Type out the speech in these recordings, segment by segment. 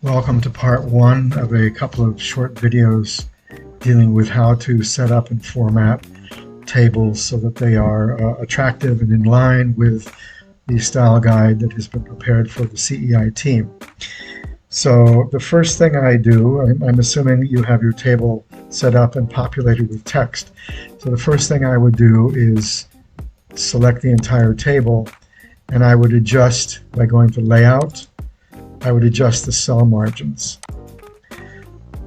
Welcome to part one of a couple of short videos dealing with how to set up and format tables so that they are attractive and in line with the style guide that has been prepared for the CEI team. So the first thing I do, I'm assuming you have your table set up and populated with text. So the first thing I would do is select the entire table, and I would adjust by going to Layout. I would adjust the cell margins.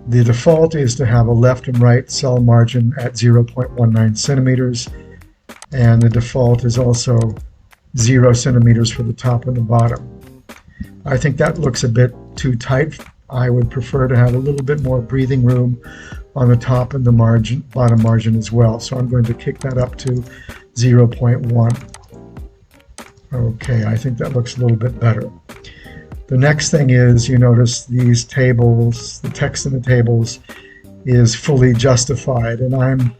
The default is to have a left and right cell margin at 0.19 centimeters, and the default is also 0 centimeters for the top and the bottom. I think that looks a bit too tight. I would prefer to have a little bit more breathing room on the top and the bottom margin as well. So I'm going to kick that up to 0.1. Okay, I think that looks a little bit better. The next thing is, you notice these tables, the text in the tables is fully justified, and I'm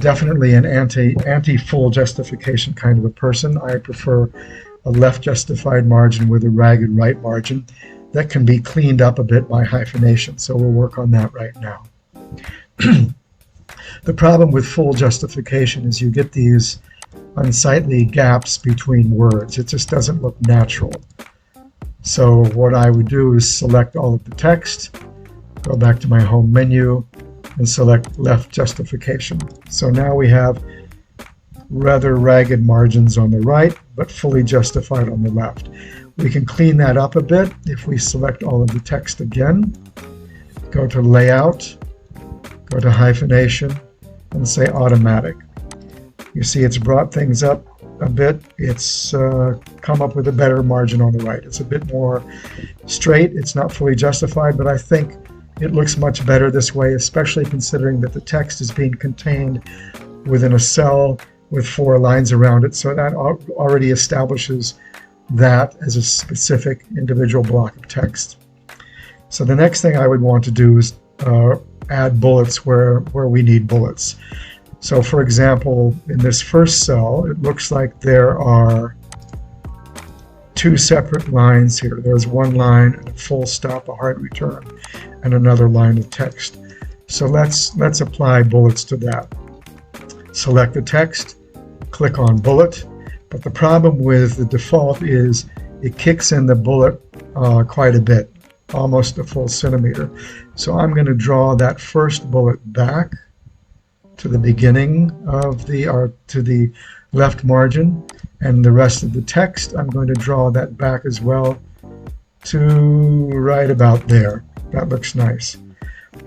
definitely an anti-full justification kind of a person. I prefer a left justified margin with a ragged right margin that can be cleaned up a bit by hyphenation, so we'll work on that right now. The problem with full justification is you get these unsightly gaps between words. It just doesn't look natural. So what I would do is select all of the text, go back to my home menu, and select left justification. So now we have rather ragged margins on the right, but fully justified on the left. We can clean that up a bit if we select all of the text again, go to Layout, go to hyphenation, and say Automatic. You see it's brought things up a bit. It's come up with a better margin on the right. It's a bit more straight. It's not fully justified, but I think it looks much better this way, especially considering that the text is being contained within a cell with 4 lines around it. So that already establishes that as a specific individual block of text. So the next thing I would want to do is add bullets where we need bullets. So for example, in this first cell, it looks like there are 2 separate lines here. There's one line and a full stop, a hard return, and another line of text. So let's apply bullets to that. Select the text, click on bullet, but the problem with the default is it kicks in the bullet quite a bit, almost a full centimeter. So I'm going to draw that first bullet back to the beginning of to the left margin, and the rest of the text I'm going to draw that back as well to right about there. That looks nice.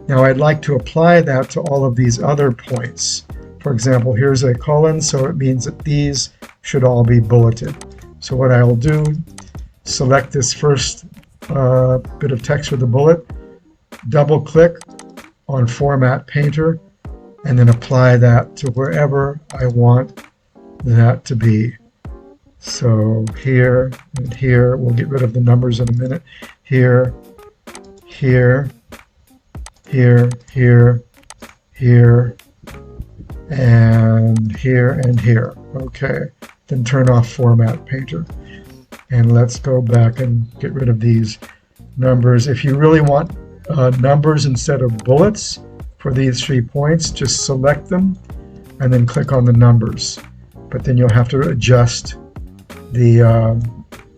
Now I'd like to apply that to all of these other points. For example, here's a colon, so it means that these should all be bulleted. So what I'll do, select this first bit of text with a bullet, double click on Format Painter, and then apply that to wherever I want that to be. So here and here, we'll get rid of the numbers in a minute. Here, here, here, here, here, and here, and here. Okay, then turn off Format Painter. And let's go back and get rid of these numbers. If you really want numbers instead of bullets, for these 3 points, just select them and then click on the numbers. But then you'll have to adjust the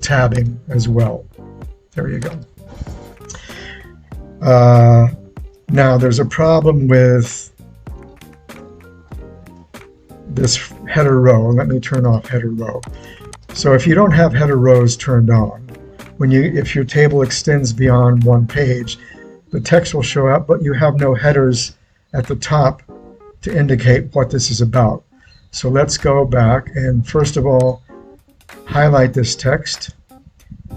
tabbing as well. There you go. Now there's a problem with this header row. Let me turn off header row. So if you don't have header rows turned on, if your table extends beyond one page, the text will show up, but you have no headers at the top to indicate what this is about. So let's go back and first of all highlight this text,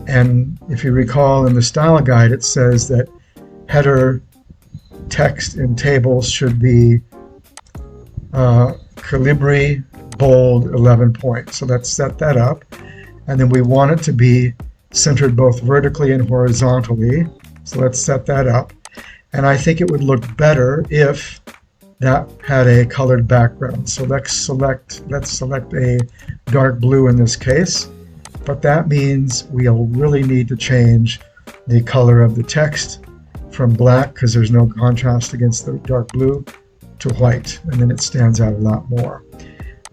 and if you recall in the style guide it says that header text in tables should be Calibri bold 11 point. So let's set that up, and then we want it to be centered both vertically and horizontally. So let's set that up. And I think it would look better if that had a colored background. So let's select a dark blue in this case, but that means we'll really need to change the color of the text from black, because there's no contrast against the dark blue, to white, and then it stands out a lot more.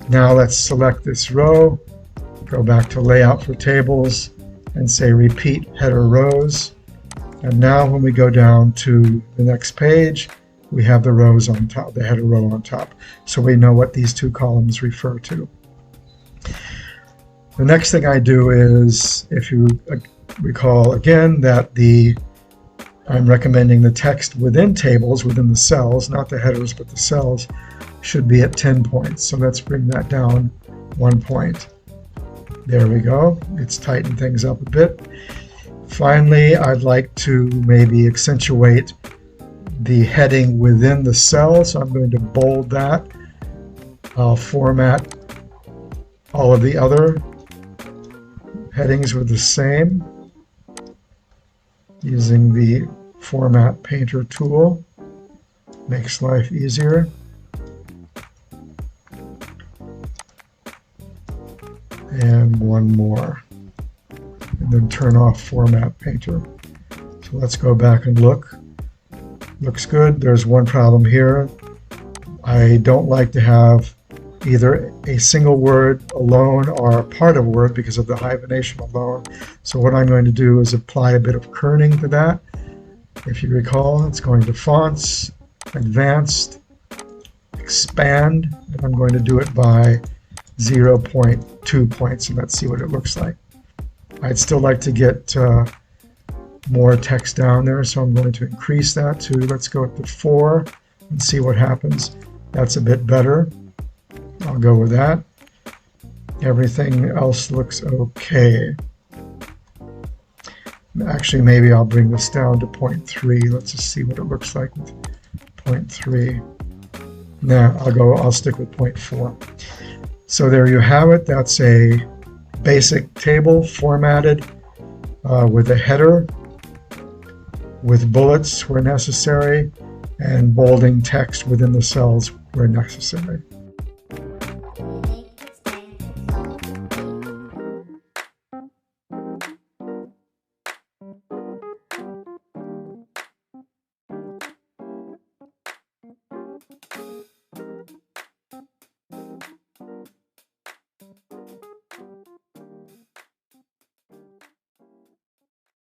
Now let's select this row, go back to Layout for Tables, and say Repeat Header Rows. And now when we go down to the next page, we have the rows on top, the header row on top, so we know what these two columns refer to. The next thing I do is, if you recall again that I'm recommending the text within tables, within the cells, not the headers, but the cells, should be at 10 points. So let's bring that down 1 point. There we go. It's tightened things up a bit. Finally, I'd like to maybe accentuate the heading within the cell, so I'm going to bold that. I'll format all of the other headings with the same, using the Format Painter tool. Makes life easier. And one more. And then turn off Format Painter. So let's go back and look. Looks good. There's one problem here. I don't like to have either a single word alone or a part of a word because of the hyphenation alone. So what I'm going to do is apply a bit of kerning to that. If you recall, it's going to Fonts, Advanced, Expand, and I'm going to do it by 0.2 points, and let's see what it looks like. I'd still like to get more text down there, so I'm going to increase that to, let's go up to 4 and see what happens. That's a bit better. I'll go with that. Everything else looks okay. Actually, maybe I'll bring this down to 0.3. Let's just see what it looks like with 0.3. Now I'll stick with 0.4. So there you have it. That's a basic table formatted with a header, with bullets where necessary, and bolding text within the cells where necessary.